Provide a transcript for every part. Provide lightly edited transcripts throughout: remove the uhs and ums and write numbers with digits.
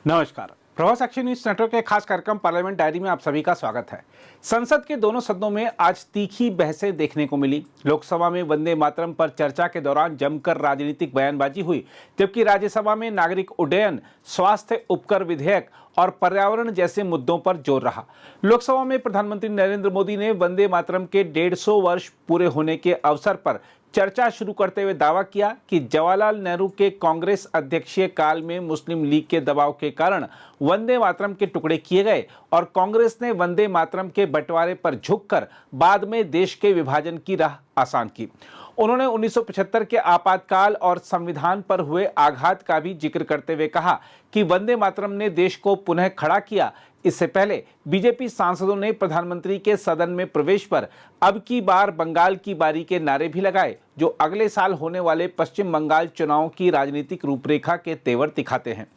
नमस्कार। Prabhas action news network के खास कार्यक्रम पार्लियामेंट डायरी में आप सभी का स्वागत है। संसद के दोनों सदनों में आज तीखी बहसें देखने को मिली। लोकसभा में वंदे मातरम पर चर्चा के दौरान जमकर राजनीतिक बयानबाजी हुई, जबकि राज्यसभा में नागरिक उड्डयन, स्वास्थ्य उपकर विधेयक और पर्यावरण जैसे मुद्दों पर जोर रहा। लोकसभा में प्रधानमंत्री नरेंद्र मोदी ने वंदे मातरम के 150 वर्ष पूरे होने के अवसर पर चर्चा शुरू करते हुए दावा किया कि जवाहरलाल नेहरू के कांग्रेस अध्यक्षीय काल में मुस्लिम लीग के दबाव के कारण वंदे मातरम के टुकड़े किए गए और कांग्रेस ने वंदे मातरम के बंटवारे पर झुककर बाद में देश के विभाजन की राह आसान की। उन्होंने 1975 के आपातकाल और संविधान पर हुए आघात का भी जिक्र करते हुए कहा कि वंदे मातरम ने देश को पुनः खड़ा किया। इससे पहले बीजेपी सांसदों ने प्रधानमंत्री के सदन में प्रवेश पर अब की बार बंगाल की बारी के नारे भी लगाए, जो अगले साल होने वाले पश्चिम बंगाल चुनाव की राजनीतिक रूपरेखा के तेवर दिखाते हैं।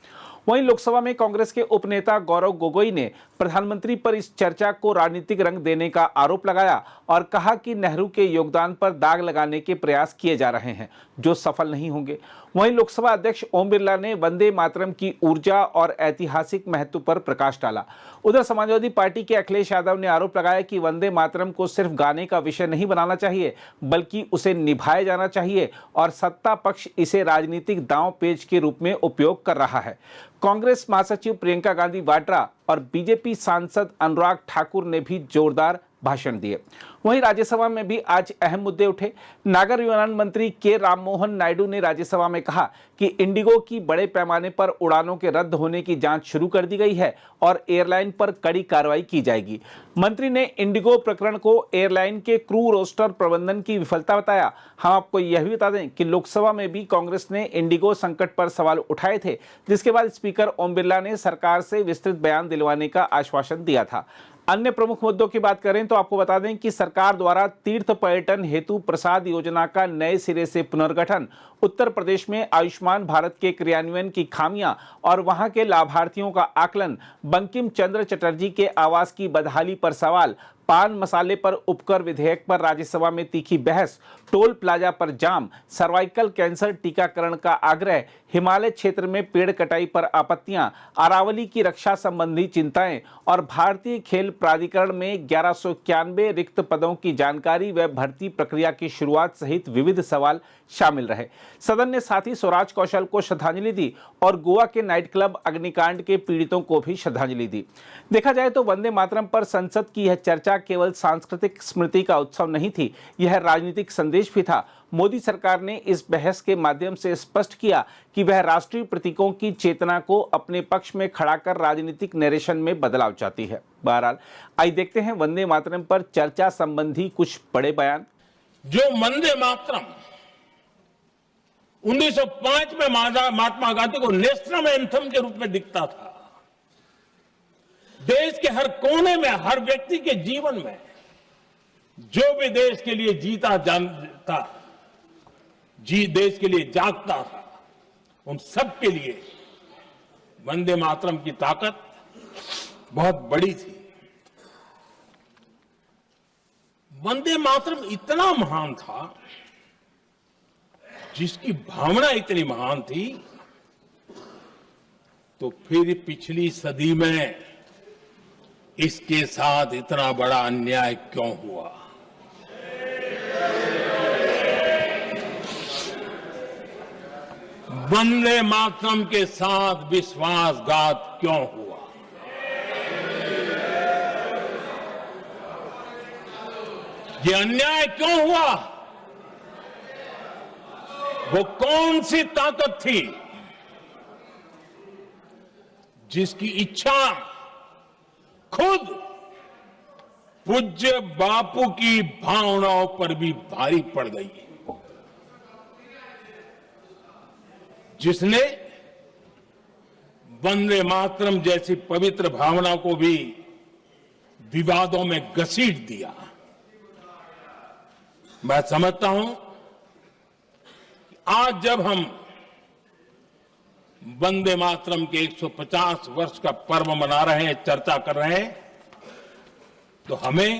वहीं लोकसभा में कांग्रेस के उपनेता गौरव गोगोई ने प्रधानमंत्री पर इस चर्चा को राजनीतिक रंग देने का आरोप लगाया और कहा कि नेहरू के योगदान पर दाग लगाने के प्रयास किए जा रहे हैं, जो सफल नहीं होंगे। वहीं लोकसभा अध्यक्ष ओम बिरला ने वंदे मातरम की ऊर्जा और ऐतिहासिक महत्व पर प्रकाश डाला। उधर समाजवादी पार्टी के अखिलेश यादव ने आरोप लगाया कि वंदे मातरम को सिर्फ गाने का विषय नहीं बनाना चाहिए, बल्कि उसे निभाया जाना चाहिए और सत्ता पक्ष इसे राजनीतिक दांव पेच के रूप में उपयोग कर रहा है। कांग्रेस महासचिव प्रियंका गांधी वाड्रा और बीजेपी सांसद अनुराग ठाकुर ने भी जोरदार भाषण दिए। वहीं राज्यसभा में भी आज अहम मुद्दे उठे। नागर विमानन मंत्री के राममोहन नायडू ने राज्यसभा में कहा कि इंडिगो की बड़े पैमाने पर उड़ानों के रद्द होने की जांच शुरू कर दी गई है और एयरलाइन पर कड़ी कार्रवाई की जाएगी। मंत्री ने इंडिगो प्रकरण को एयरलाइन के क्रू रोस्टर प्रबंधन की विफलता बताया। हम आपको यह भी बता दें कि लोकसभा में भी कांग्रेस ने इंडिगो संकट पर सवाल उठाए थे, जिसके बाद स्पीकर ओम बिरला ने सरकार से विस्तृत बयान दिलवाने का आश्वासन दिया था। अन्य प्रमुख मुद्दों की बात करें तो आपको बता दें कि सरकार द्वारा तीर्थ पर्यटन हेतु प्रसाद योजना का नए सिरे से पुनर्गठन, उत्तर प्रदेश में आयुष्मान भारत के क्रियान्वयन की खामियां और वहां के लाभार्थियों का आकलन, बंकिम चंद्र चटर्जी के आवास की बदहाली पर सवाल, पान मसाले पर उपकर विधेयक पर राज्यसभा में तीखी बहस, टोल प्लाजा पर जाम, सर्वाइकल कैंसर टीकाकरण का आग्रह, हिमालय क्षेत्र में पेड़ कटाई पर आपत्तियां, अरावली की रक्षा संबंधी चिंताएं और भारतीय खेल प्राधिकरण में 1191 रिक्त पदों की जानकारी व भर्ती प्रक्रिया की शुरुआत सहित विविध सवाल शामिल रहे। सदन ने साथ ही स्वराज कौशल को श्रद्धांजलि दी और गोवा के नाइट क्लब अग्निकांड के पीड़ितों को भी श्रद्धांजलि दी। देखा जाए तो वंदे मातरम पर संसद की यह चर्चा केवल सांस्कृतिक स्मृति का उत्सव नहीं थी, यह राजनीतिक संदेश भी था। मोदी सरकार ने इस बहस के माध्यम से स्पष्ट किया कि वह राष्ट्रीय प्रतीकों की चेतना को अपने पक्ष में खड़ा कर राजनीतिक नरेशन में बदलाव चाहती है। बहरहाल, आइए देखते हैं वंदे मातरम पर चर्चा संबंधी कुछ बड़े बयान। जो वंदे मातरम 1905 में महात्मा गांधी को नेशनल एंथम के रूप में दिखता था, देश के हर कोने में, हर व्यक्ति के जीवन में जो भी देश के लिए जीता जानता, देश के लिए जागता था, उन सब के लिए वंदे मातरम की ताकत बहुत बड़ी थी। वंदे मातरम इतना महान था, जिसकी भावना इतनी महान थी, तो फिर पिछली सदी में इसके साथ इतना बड़ा अन्याय क्यों हुआ? वंदे मातरम के साथ विश्वासघात क्यों हुआ? ये अन्याय क्यों हुआ? वो कौन सी ताकत थी जिसकी इच्छा खुद पूज्य बापू की भावनाओं पर भी भारी पड़ गई, जिसने वंदे मातरम जैसी पवित्र भावना को भी विवादों में घसीट दिया। मैं समझता हूं कि आज जब हम वंदे मातरम के 150 वर्ष का पर्व मना रहे हैं, चर्चा कर रहे हैं, तो हमें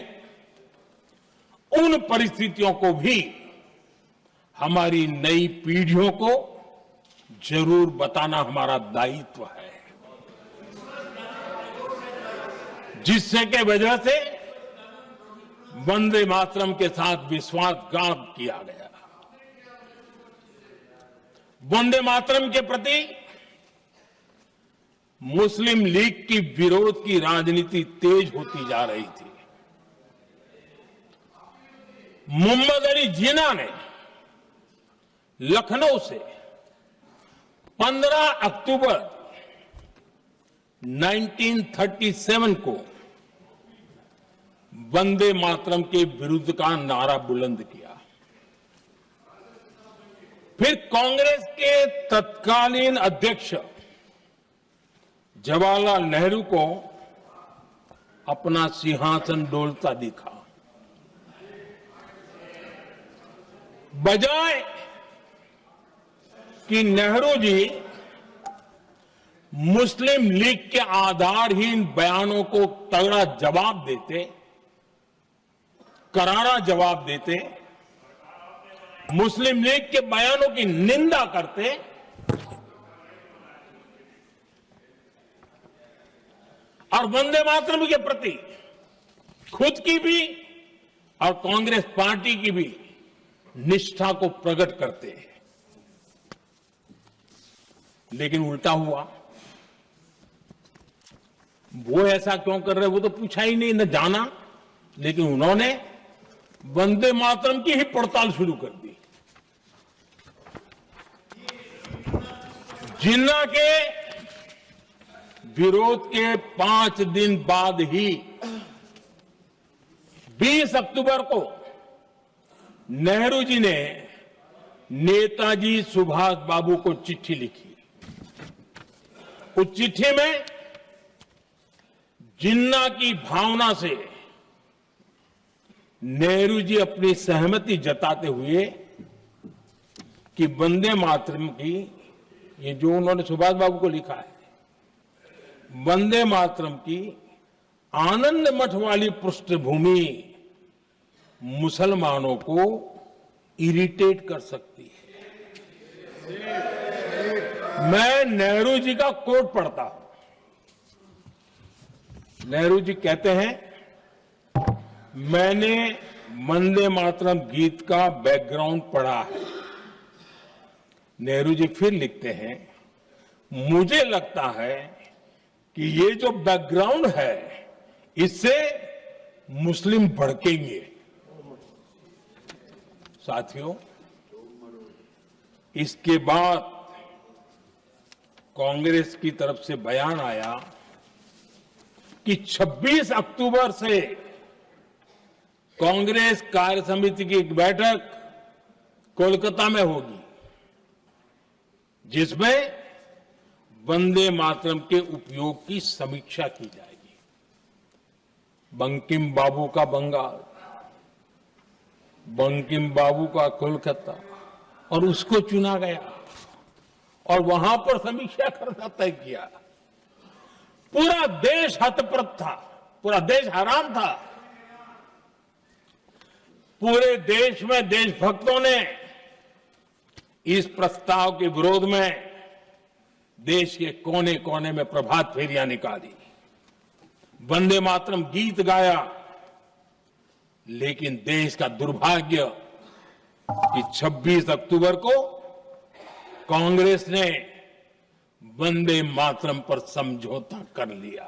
उन परिस्थितियों को भी हमारी नई पीढ़ियों को जरूर बताना हमारा दायित्व है। जिससे के वजह से वंदे मातरम के साथ विश्वासघात किया गया। वंदे मातरम के प्रति मुस्लिम लीग की विरोध की राजनीति तेज होती जा रही थी। मोहम्मद अली जिन्ना ने लखनऊ से 15 अक्टूबर 1937 को वंदे मातरम के विरुद्ध का नारा बुलंद किया। फिर कांग्रेस के तत्कालीन अध्यक्ष जवाहरलाल नेहरू को अपना सिंहासन डोलता दिखा। बजाय कि नेहरू जी मुस्लिम लीग के आधारहीन बयानों को तगड़ा जवाब देते, करारा जवाब देते, मुस्लिम लीग के बयानों की निंदा करते, और वंदे मातरम के प्रति खुद की भी और कांग्रेस पार्टी की भी निष्ठा को प्रकट करते हैं। लेकिन उल्टा हुआ। वो ऐसा क्यों कर रहे वो तो पूछा ही नहीं, न जाना, लेकिन उन्होंने वंदे मातरम की ही पड़ताल शुरू कर दी। जिन्ना के विरोध के 5 दिन बाद ही 20 अक्टूबर को नेहरू जी ने नेताजी सुभाष बाबू को चिट्ठी लिखी। उस चिट्ठी में जिन्ना की भावना से नेहरू जी अपनी सहमति जताते हुए कि वंदे मातरम की, ये जो उन्होंने सुभाष बाबू को लिखा है, वंदे मातरम की आनंद मठ वाली पृष्ठभूमि मुसलमानों को इरिटेट कर सकती है। मैं नेहरू जी का कोट पढ़ता हूं। नेहरू जी कहते हैं, मैंने वंदे मातरम गीत का बैकग्राउंड पढ़ा है। नेहरू जी फिर लिखते हैं, मुझे लगता है कि ये जो बैकग्राउंड है इससे मुस्लिम भड़केंगे। साथियों, इसके बाद कांग्रेस की तरफ से बयान आया कि 26 अक्टूबर से कांग्रेस कार्य समिति की एक बैठक कोलकाता में होगी, जिसमें वंदे मातरम के उपयोग की समीक्षा की जाएगी। बंकिम बाबू का बंगाल, बंकिम बाबू का कोलकाता, और उसको चुना गया और वहां पर समीक्षा करना तय किया। पूरा देश हतप्रभ था, पूरा देश हैरान था। पूरे देश में देशभक्तों ने इस प्रस्ताव के विरोध में देश के कोने कोने में प्रभात फेरियां निकाली, वंदे मातरम गीत गाया। लेकिन देश का दुर्भाग्य कि 26 अक्टूबर को कांग्रेस ने वंदे मातरम पर समझौता कर लिया।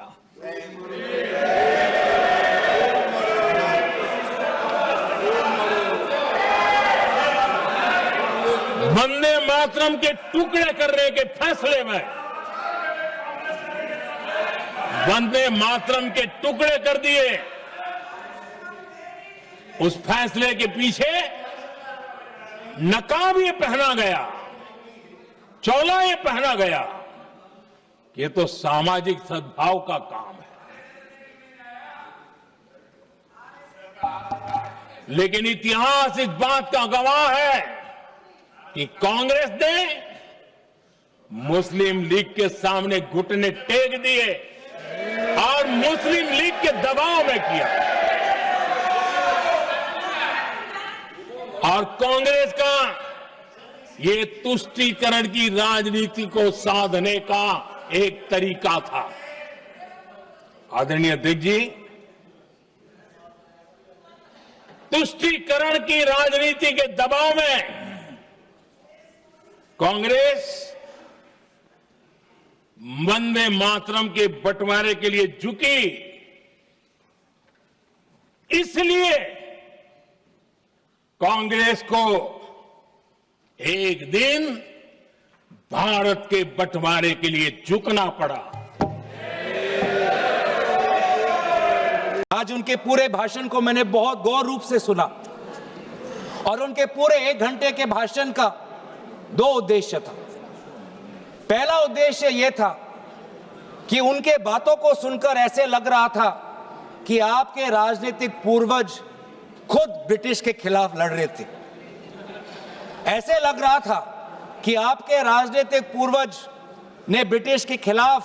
वंदे मातरम के टुकड़े करने के फैसले में, वंदे मातरम के टुकड़े कर दिए। उस फैसले के पीछे नकाब ये पहना गया, चोला ये पहना गया। ये तो सामाजिक सद्भाव का काम है। लेकिन इतिहास इस बात का गवाह है कि कांग्रेस ने मुस्लिम लीग के सामने घुटने टेक दिए और मुस्लिम लीग के दबाव में किया। और कांग्रेस का ये तुष्टीकरण की राजनीति को साधने का एक तरीका था। आदरणीय अध्यक्ष जी, तुष्टीकरण की राजनीति के दबाव में कांग्रेस वंदे मातरम के बंटवारे के लिए झुकी, इसलिए कांग्रेस को एक दिन भारत के बंटवारे के लिए झुकना पड़ा। आज उनके पूरे भाषण को मैंने बहुत गौर रूप से सुना और उनके पूरे 1 घंटे के भाषण का 2 उद्देश्य था। पहला उद्देश्य यह था कि उनके बातों को सुनकर ऐसे लग रहा था कि आपके राजनीतिक पूर्वज खुद ब्रिटिश के खिलाफ लड़ रहे थे। ऐसे लग रहा था कि आपके राजनीतिक पूर्वज ने ब्रिटिश के खिलाफ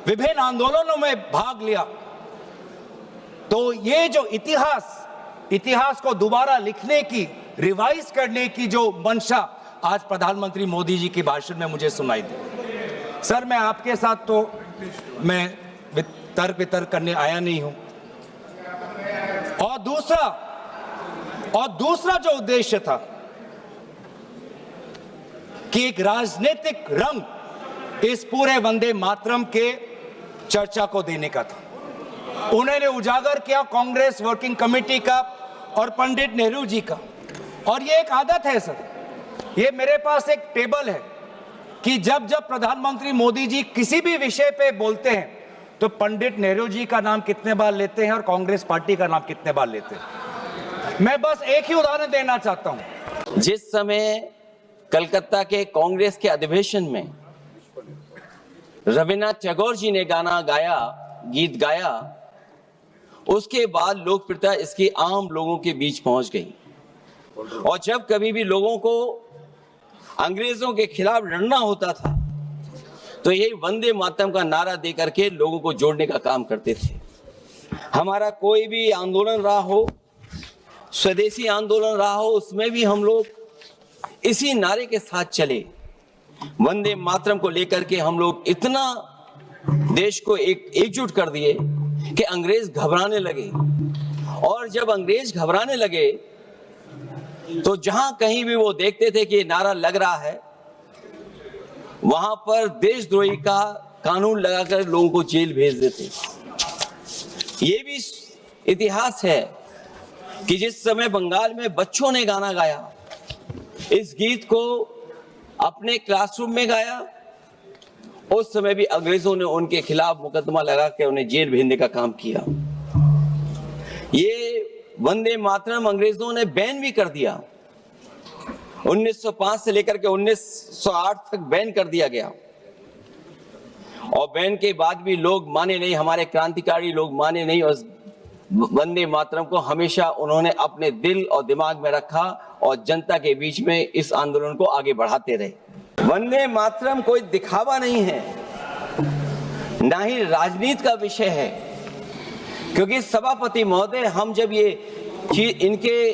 विभिन्न आंदोलनों में भाग लिया। तो ये जो इतिहास को दोबारा लिखने की, रिवाइज करने की जो मंशा आज प्रधानमंत्री मोदी जी के भाषण में मुझे सुनाई दी। सर, मैं आपके साथ तो मैं तर्क वितर्क करने आया नहीं हूं। और दूसरा जो उद्देश्य था कि एक राजनीतिक रंग इस पूरे वंदे मातरम के चर्चा को देने का था। उन्होंने उजागर किया कांग्रेस वर्किंग कमेटी का और पंडित नेहरू जी का। और ये एक आदत है सर, ये मेरे पास एक टेबल है कि जब जब प्रधानमंत्री मोदी जी किसी भी विषय पे बोलते हैं तो पंडित नेहरू जी का नाम कितने बार लेते हैं और कांग्रेस पार्टी का नाम कितने बार लेते हैं। मैं बस एक ही उदाहरण देना चाहता हूं। जिस समय कलकत्ता के कांग्रेस के अधिवेशन में रविन्द्रनाथ टैगोर जी ने गीत गाया, उसके बाद लोकप्रियता इसकी आम लोगों के बीच पहुंच गई। और जब कभी भी लोगों को अंग्रेजों के खिलाफ लड़ना होता था तो यही वंदे मातरम का नारा देकर के लोगों को जोड़ने का काम करते थे। हमारा कोई भी आंदोलन रहा हो, स्वदेशी आंदोलन रहा हो, उसमें भी हम लोग इसी नारे के साथ चले। वंदे मातरम को लेकर के हम लोग इतना देश को एकजुट कर दिए कि अंग्रेज घबराने लगे। और जब अंग्रेज घबराने लगे तो जहां कहीं भी वो देखते थे कि नारा लग रहा है, वहां पर देशद्रोही का कानून लगाकर लोगों को जेल भेज देते। ये भी इतिहास है कि जिस समय बंगाल में बच्चों ने गाना गाया, इस गीत को अपने क्लासरूम में गाया, उस समय भी अंग्रेजों ने उनके खिलाफ मुकदमा लगा के उन्हें जेल भेजने का काम किया। ये वंदे मातरम अंग्रेजों ने बैन भी कर दिया। 1905 से लेकर के 1908 तक बैन कर दिया गया। और बैन के बाद भी लोग माने नहीं, हमारे क्रांतिकारी लोग माने नहीं और वंदे मातरम को हमेशा उन्होंने अपने दिल और दिमाग में रखा और जनता के बीच में इस आंदोलन को आगे बढ़ाते रहे। वंदे मातरम कोई दिखावा नहीं है, ना ही राजनीति का विषय है। क्योंकि सभापति महोदय, हम जब ये चीज इनके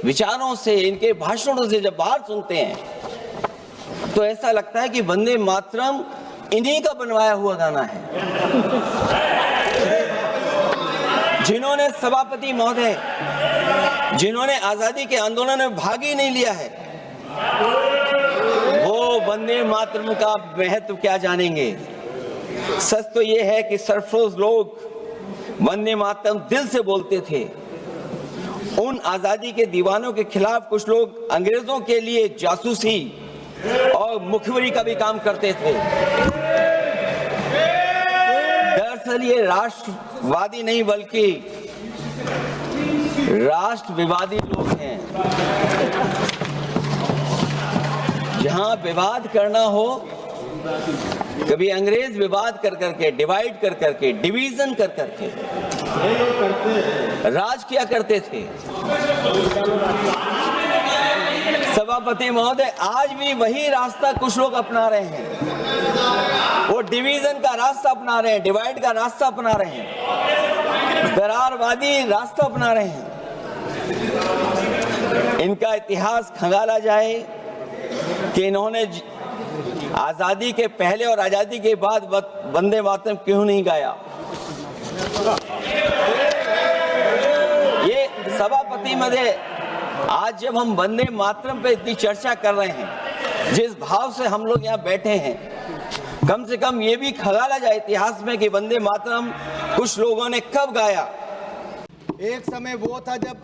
विचारों से, इनके भाषणों से जब बाहर सुनते हैं तो ऐसा लगता है कि वंदे मातरम इन्हीं का बनवाया हुआ गाना है। जिन्होंने सभापति महोदय, जिन्होंने आजादी के आंदोलन में भाग ही नहीं लिया है, वो वंदे मातरम का महत्व क्या जानेंगे। सच तो ये है कि सरफरोश लोग वंदे मातरम दिल से बोलते थे। उन आजादी के दीवानों के खिलाफ कुछ लोग अंग्रेजों के लिए जासूसी और मुखबिरी का भी काम करते थे। दरअसल ये राष्ट्रवादी नहीं बल्कि राष्ट्र विवादी लोग हैं। जहां विवाद करना हो, कभी अंग्रेज विवाद कर करके, डिवाइड कर करके, डिवीजन कर करके राज किया करते थे। सभापति महोदय, आज भी वही रास्ता कुछ लोग अपना रहे हैं। वो डिवीजन का रास्ता अपना रहे हैं, डिवाइड का रास्ता अपना रहे हैं, दरारवादी रास्ता अपना रहे हैं। इनका इतिहास खंगाला जाए कि इन्होंने आजादी के पहले और आजादी के बाद वंदे मातरम क्यों नहीं गाया। ये सभापति महोदय, आज जब हम वंदे मातरम पे इतनी चर्चा कर रहे हैं, जिस भाव से हम लोग यहाँ बैठे हैं, कम से कम ये भी खगाला जाए इतिहास में कि वंदे मातरम कुछ लोगों ने कब गाया। एक समय वो था जब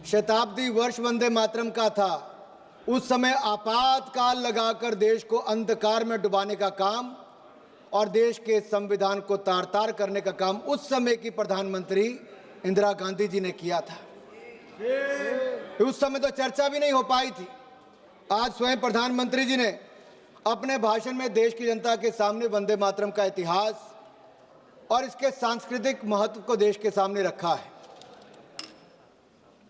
शताब्दी वर्ष वंदे मातरम का था। उस समय आपातकाल लगाकर देश को अंधकार में डुबाने का काम और देश के संविधान को तार तार करने का काम उस समय की प्रधानमंत्री इंदिरा गांधी जी ने किया था। उस समय तो चर्चा भी नहीं हो पाई थी। आज स्वयं प्रधानमंत्री जी ने अपने भाषण में देश की जनता के सामने वंदे मातरम का इतिहास और इसके सांस्कृतिक महत्व को देश के सामने रखा है।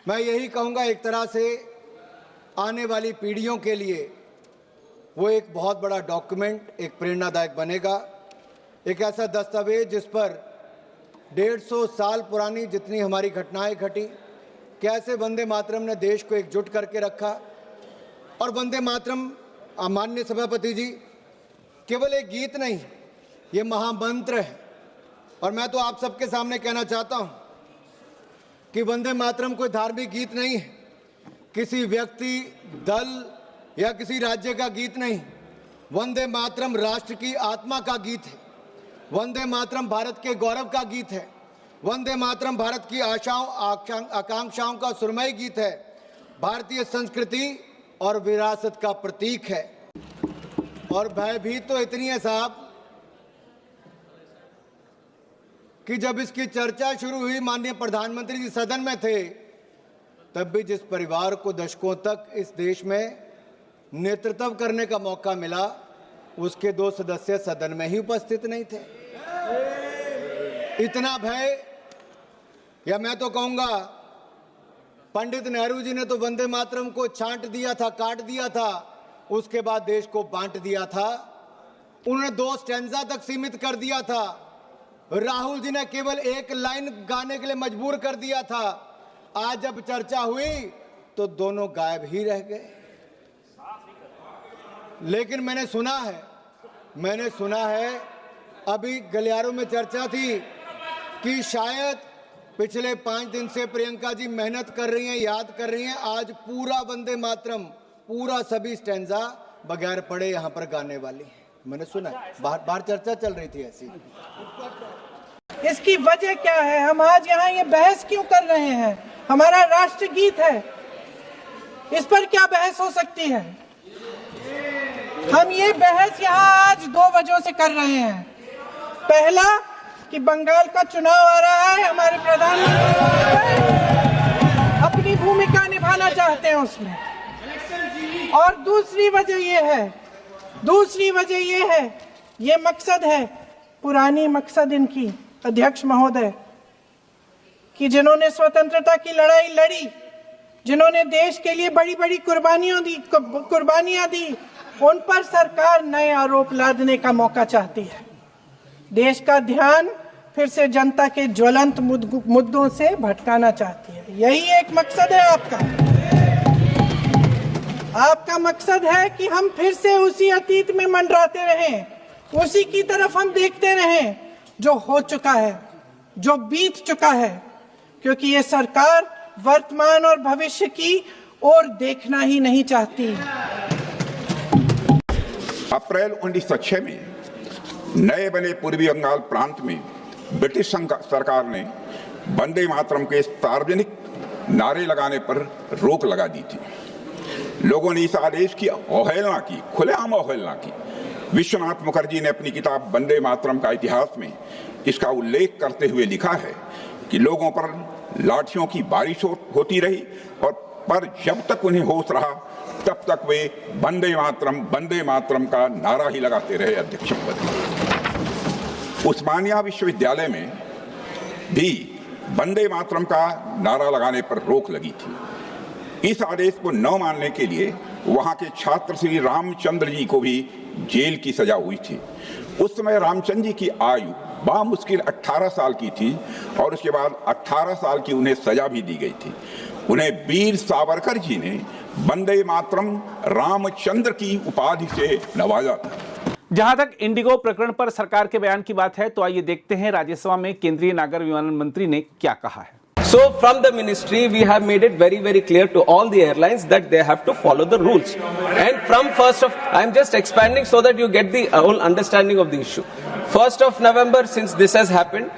मैं यही कहूंगा, एक तरह से आने वाली पीढ़ियों के लिए वो एक बहुत बड़ा डॉक्यूमेंट, एक प्रेरणादायक बनेगा, एक ऐसा दस्तावेज जिस पर 150 साल पुरानी जितनी हमारी घटनाएं घटी, कैसे वंदे मातरम ने देश को एकजुट करके रखा। और वंदे मातरम, माननीय सभापति जी, केवल एक गीत नहीं, ये महामंत्र है। और मैं तो आप सबके सामने कहना चाहता हूं कि वंदे मातरम कोई धार्मिक गीत नहीं है, किसी व्यक्ति, दल या किसी राज्य का गीत नहीं। वंदे मातरम राष्ट्र की आत्मा का गीत है। वंदे मातरम भारत के गौरव का गीत है। वंदे मातरम भारत की आशाओं आकांक्षाओं का सुरमई गीत है। भारतीय संस्कृति और विरासत का प्रतीक है। और भयभीत तो इतनी है साहब कि जब इसकी चर्चा शुरू हुई, माननीय प्रधानमंत्री जी सदन में थे, तब भी जिस परिवार को दशकों तक इस देश में नेतृत्व करने का मौका मिला, उसके 2 सदस्य सदन में ही उपस्थित नहीं थे। इतना भय, या मैं तो कहूंगा पंडित नेहरू जी ने तो वंदे मातरम को छांट दिया था, काट दिया था, उसके बाद देश को बांट दिया था। उन्होंने 2 स्टैंजा तक सीमित कर दिया था। राहुल जी ने केवल 1 लाइन गाने के लिए मजबूर कर दिया था। आज जब चर्चा हुई तो दोनों गायब ही रह गए। लेकिन मैंने सुना है अभी गलियारों में चर्चा थी कि शायद पिछले 5 दिन से प्रियंका जी मेहनत कर रही हैं, याद कर रही हैं, आज पूरा वंदे मातरम, पूरा सभी स्टैंजा बगैर पढ़े यहाँ पर गाने वाली है। मैंने सुना है, बाहर चर्चा चल रही थी ऐसी। इसकी वजह क्या है? हम आज यहाँ ये बहस क्यों कर रहे हैं? हमारा राष्ट्रगीत है, इस पर क्या बहस हो सकती है? हम ये बहस यहाँ आज 2 वजहों से कर रहे हैं। पहला कि बंगाल का चुनाव आ रहा है, हमारे प्रधानमंत्री अपनी भूमिका निभाना चाहते हैं उसमें। और दूसरी वजह ये है, ये मकसद है, पुरानी मकसद इनकी, अध्यक्ष महोदय, कि जिन्होंने स्वतंत्रता की लड़ाई लड़ी, जिन्होंने देश के लिए बड़ी बड़ी कुर्बानियां दी, उन पर सरकार नए आरोप लादने का मौका चाहती है। देश का ध्यान फिर से जनता के ज्वलंत मुद्दों से भटकाना चाहती है। यही एक मकसद है आपका मकसद है कि हम फिर से उसी अतीत में मंडराते रहें, उसी की तरफ हम देखते रहें जो हो चुका है, जो बीत चुका है, क्योंकि ये सरकार वर्तमान और भविष्य की ओर देखना ही नहीं चाहती। अप्रैल 1906 में नए बने पूर्वी बंगाल प्रांत में ब्रिटिश सरकार ने वंदे मातरम के सार्वजनिक नारे लगाने पर रोक लगा दी थी। लोगों ने इस आदेश की अवहेलना की, खुलेआम अवहेलना की। विश्वनाथ मुखर्जी ने अपनी किताब वंदे मातरम का इतिहास में इसका उल्लेख करते हुए लिखा है कि लोगों पर लाठियों की बारिश होती रही, और पर जब तक उन्हें होश रहा तब तक वे वंदे मातरम का नारा ही लगाते रहे। अध्यक्ष उस्मानिया विश्वविद्यालय में भी वंदे मातरम का नारा लगाने पर रोक लगी थी। इस आदेश को न मानने के लिए वहां के छात्र श्री रामचंद्र जी को भी जेल की सजा हुई थी। उस समय रामचंद्र जी की आयु बामुश्किल 18 साल की थी और उसके बाद 18 साल की उन्हें सजा भी दी गई थी। उन्हें वीर सावरकर जी ने वंदे मातरम रामचंद्र की उपाधि से नवाजा था। जहां तक इंडिगो प्रकरण पर सरकार के बयान की बात है तो आइए देखते हैं राज्यसभा में केंद्रीय नागर विमानन मंत्री ने क्या कहा है। So from the ministry, we have made it very, very clear to all the airlines that they have to follow the rules. And from I'm just expanding so that you get the whole understanding of the issue. 1st of November, since this has happened,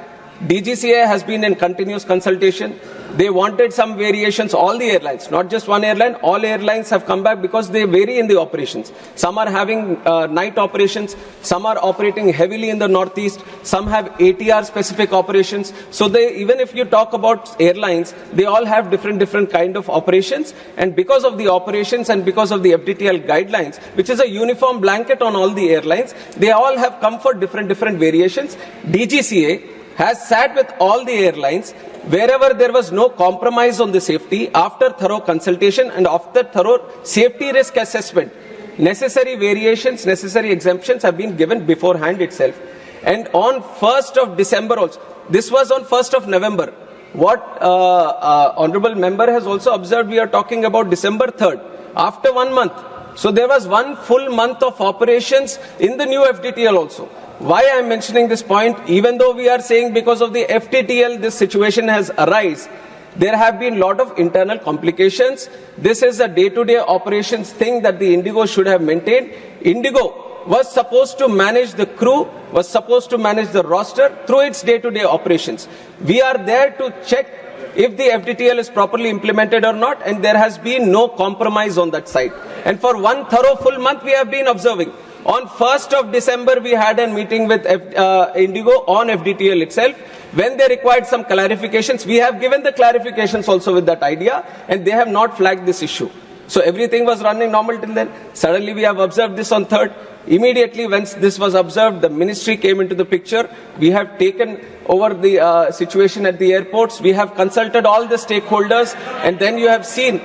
DGCA has been in continuous consultation. They wanted some variations, all the airlines, not just one airline, all airlines have come back because they vary in the operations. Some are having night operations, some are operating heavily in the northeast, some have ATR specific operations. So even if you talk about airlines, they all have different kind of operations, and because of the operations and because of the FDTL guidelines, which is a uniform blanket on all the airlines, they all have come for different variations. DGCA has sat with all the airlines wherever there was no compromise on the safety, after thorough consultation and after thorough safety risk assessment, necessary variations, necessary exemptions have been given beforehand itself. And on 1st of December also, this was on 1st of November. What honorable member has also observed, we are talking about December 3rd, after 1 month. So there was 1 full month of operations in the new FDTL also. Why I am mentioning this point, even though we are saying because of the FTTL this situation has arisen, there have been lot of internal complications. This is a day-to-day operations thing that the Indigo should have maintained. Indigo was supposed to manage the crew, was supposed to manage the roster through its day-to-day operations. We are there to check if the FDTL is properly implemented or not, and there has been no compromise on that side. And for 1 thorough full month we have been observing. On 1st of December, we had a meeting with Indigo on FDTL itself. When they required some clarifications, we have given the clarifications also with that idea, and they have not flagged this issue. So everything was running normal till then. Suddenly we have observed this on 3rd. Immediately when this was observed, the ministry came into the picture. We have taken over the situation at the airports. We have consulted all the stakeholders, and then you have seen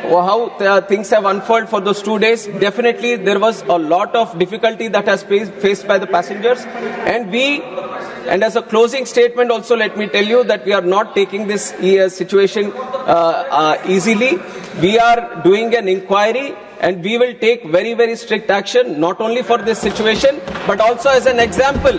how things have unfolded for those 2 days. Definitely, there was a lot of difficulty that has faced by the passengers. And as a closing statement also, let me tell you that we are not taking this situation easily. We are doing an inquiry, and we will take very strict action, not only for this situation, but also as an example.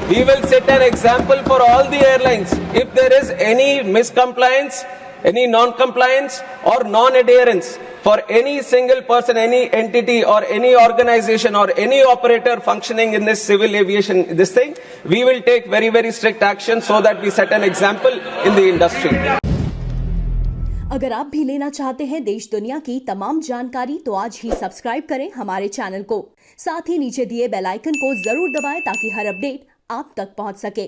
We will set an example for all the airlines. If there is any miscompliance, any non-compliance or non-adherence for any single person, any entity or any organization or any operator functioning in this civil aviation, we will take very strict action so that we set an example in the industry. अगर आप भी लेना चाहते हैं देश दुनिया की तमाम जानकारी तो आज ही सब्सक्राइब करें हमारे चैनल को। साथ ही नीचे दिए बेल आइकन को जरूर दबाएं ताकि हर अपडेट आप तक पहुंच सके।